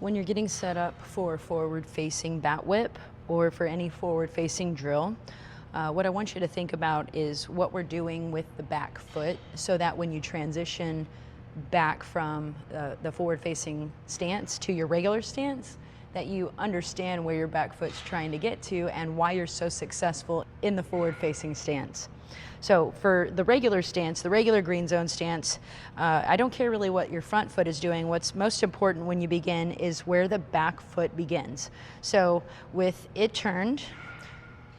When you're getting set up for forward-facing bat whip or for any forward-facing drill, what I want you to think about is what we're doing with the back foot, so that when you transition back from the forward-facing stance to your regular stance, that you understand where your back foot's trying to get to and why you're so successful in the forward-facing stance. So for the regular stance, the regular green zone stance, I don't care really what your front foot is doing. What's most important when you begin is where the back foot begins. So with it turned,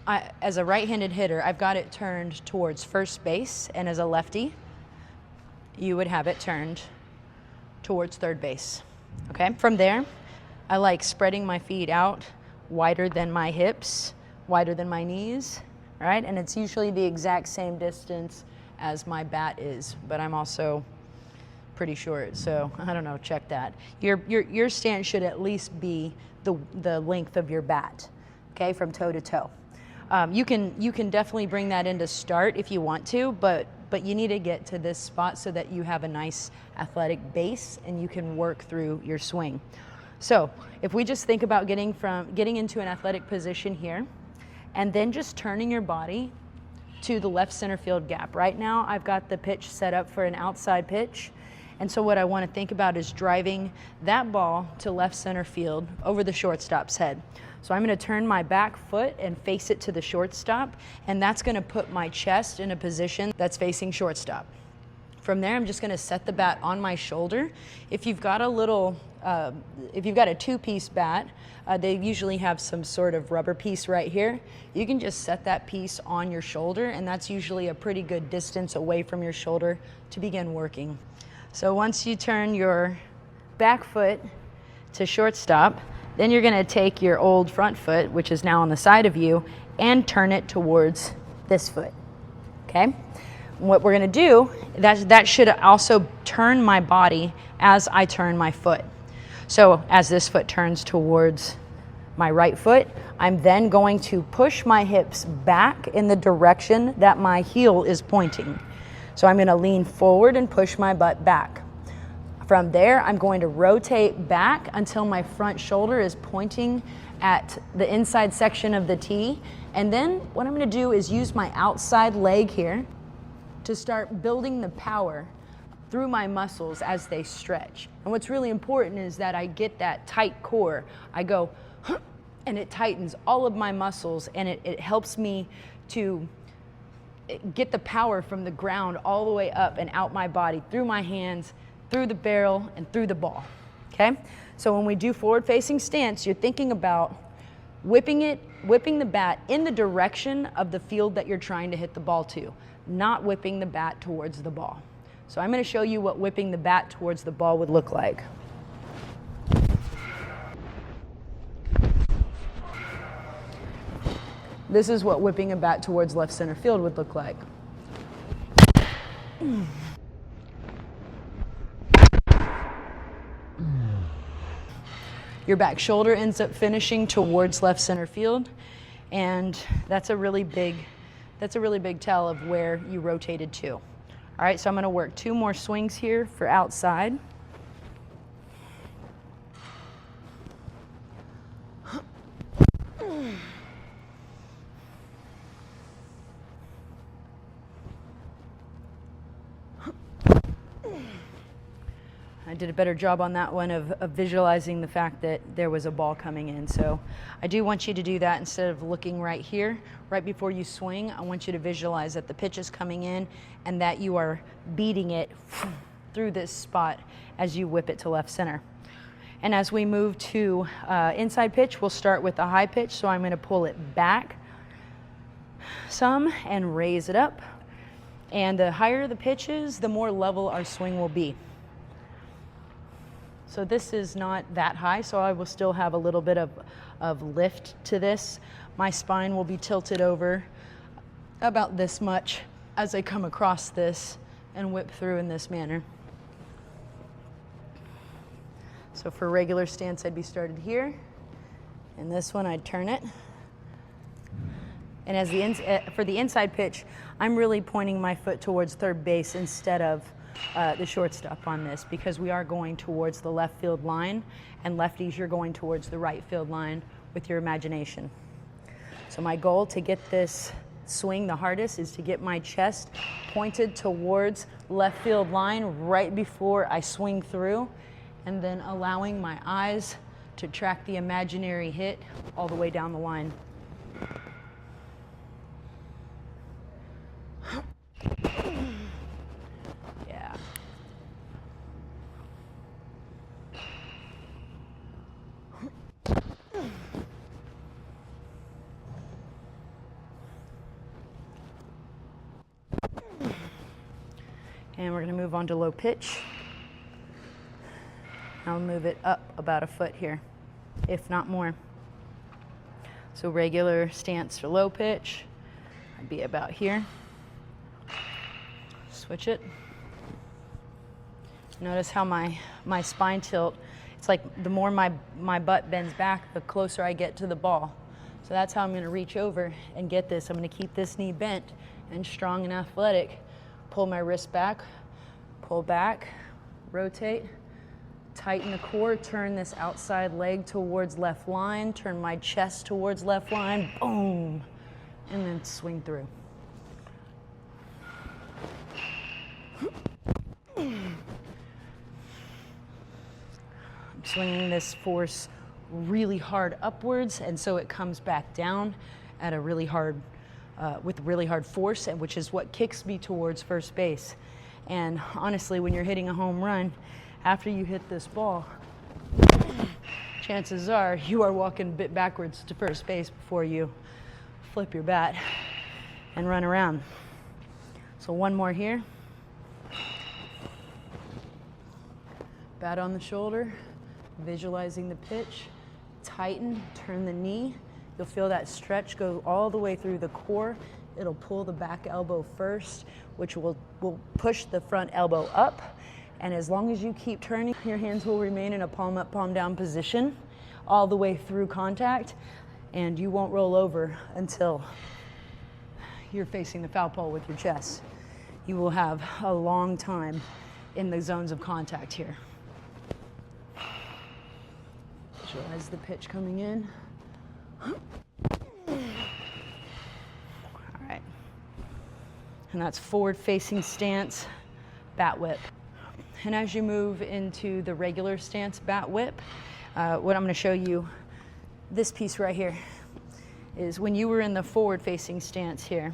as a right-handed hitter, I've got it turned towards first base, and as a lefty, you would have it turned towards third base, okay? From there, I like spreading my feet out wider than my hips, wider than my knees, right? And it's usually the exact same distance as my bat is, but I'm also pretty short, so I don't know, check that. Your stance should at least be the length of your bat, okay, from toe to toe. You can definitely bring that into start if you want to, but you need to get to this spot so that you have a nice athletic base and you can work through your swing. So if we just think about getting into an athletic position here, and then just turning your body to the left center field gap. Right now, I've got the pitch set up for an outside pitch. And so what I want to think about is driving that ball to left center field over the shortstop's head. So I'm going to turn my back foot and face it to the shortstop, and that's going to put my chest in a position that's facing shortstop. From there, I'm just going to set the bat on my shoulder. If you've got a two-piece bat, they usually have some sort of rubber piece right here. You can just set that piece on your shoulder, and that's usually a pretty good distance away from your shoulder to begin working. So once you turn your back foot to shortstop, then you're going to take your old front foot, which is now on the side of you, and turn it towards this foot, okay? What we're going to do, that should also turn my body as I turn my foot. So as this foot turns towards my right foot, I'm then going to push my hips back in the direction that my heel is pointing. So I'm going to lean forward and push my butt back. From there, I'm going to rotate back until my front shoulder is pointing at the inside section of the tee. And then what I'm going to do is use my outside leg here to start building the power through my muscles as they stretch. And what's really important is that I get that tight core. I go, and it tightens all of my muscles, and it helps me to get the power from the ground all the way up and out my body, through my hands, through the barrel, and through the ball, okay? So when we do forward-facing stance, you're thinking about whipping the bat in the direction of the field that you're trying to hit the ball to, not whipping the bat towards the ball. So I'm going to show you what whipping the bat towards the ball would look like. This is what whipping a bat towards left center field would look like. Your back shoulder ends up finishing towards left center field, and that's a really big tell of where you rotated to. All right, so I'm going to work 2 more swings here for outside. I did a better job on that one of visualizing the fact that there was a ball coming in. So I do want you to do that instead of looking right here. Right before you swing, I want you to visualize that the pitch is coming in and that you are beating it through this spot as you whip it to left center. And as we move to inside pitch, we'll start with a high pitch. So I'm going to pull it back some and raise it up. And the higher the pitch is, the more level our swing will be. So this is not that high, so I will still have a little bit of lift to this. My spine will be tilted over about this much as I come across this and whip through in this manner. So for regular stance, I'd be started here. And this one, I'd turn it. And as for the inside pitch, I'm really pointing my foot towards third base instead of the shortstop on this, because we are going towards the left field line, and lefties, you're going towards the right field line with your imagination. So my goal to get this swing the hardest is to get my chest pointed towards left field line right before I swing through, and then allowing my eyes to track the imaginary hit all the way down the line. Yeah. And we're going to move on to low pitch. I'll move it up about a foot here, if not more. So regular stance for low pitch, I'd be about here. Switch it. Notice how my spine tilt, it's like the more my butt bends back, the closer I get to the ball. So that's how I'm going to reach over and get this. I'm going to keep this knee bent and strong and athletic. Pull my wrist back, pull back, rotate, tighten the core, turn this outside leg towards left line, turn my chest towards left line, boom, and then swing through. I'm swinging this force really hard upwards, and so it comes back down at a really hard, with really hard force, and which is what kicks me towards first base. And honestly, when you're hitting a home run, after you hit this ball, chances are you are walking a bit backwards to first base before you flip your bat and run around. So one more here. Bat on the shoulder, visualizing the pitch, tighten, turn the knee. You'll feel that stretch go all the way through the core. It'll pull the back elbow first, which will push the front elbow up. And as long as you keep turning, your hands will remain in a palm up, palm down position all the way through contact, and you won't roll over until you're facing the foul pole with your chest. You will have a long time in the zones of contact here. Visualize the pitch coming in. All right. And that's forward facing stance, bat whip. And as you move into the regular stance bat whip, what I'm going to show you, this piece right here, is when you were in the forward facing stance here,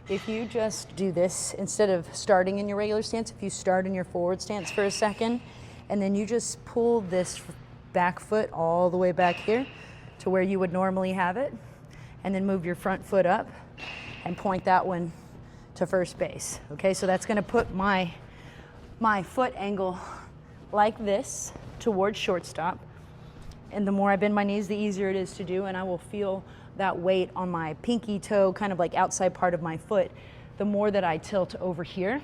if you just do this, instead of starting in your regular stance, if you start in your forward stance for a second, and then you just pull this back foot all the way back here to where you would normally have it, and then move your front foot up and point that one to first base. Okay, so that's going to put my foot angle like this towards shortstop, and the more I bend my knees, the easier it is to do, and I will feel that weight on my pinky toe, kind of like outside part of my foot. The more that I tilt over here,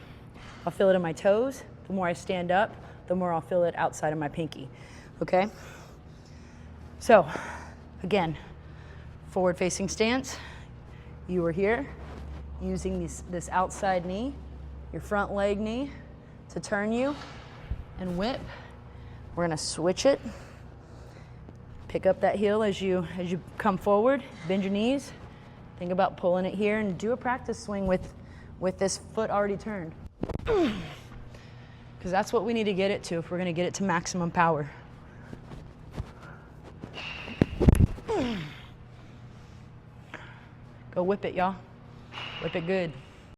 I'll feel it in my toes. The more I stand up, the more I'll feel it outside of my pinky. Okay? So, again, forward facing stance. You are here using this outside knee, your front leg knee, to turn you and whip. We're going to switch it. Pick up that heel as you come forward. Bend your knees. Think about pulling it here and do a practice swing with this foot already turned. Because that's what we need to get it to if we're going to get it to maximum power. Go whip it, y'all. Whip it good.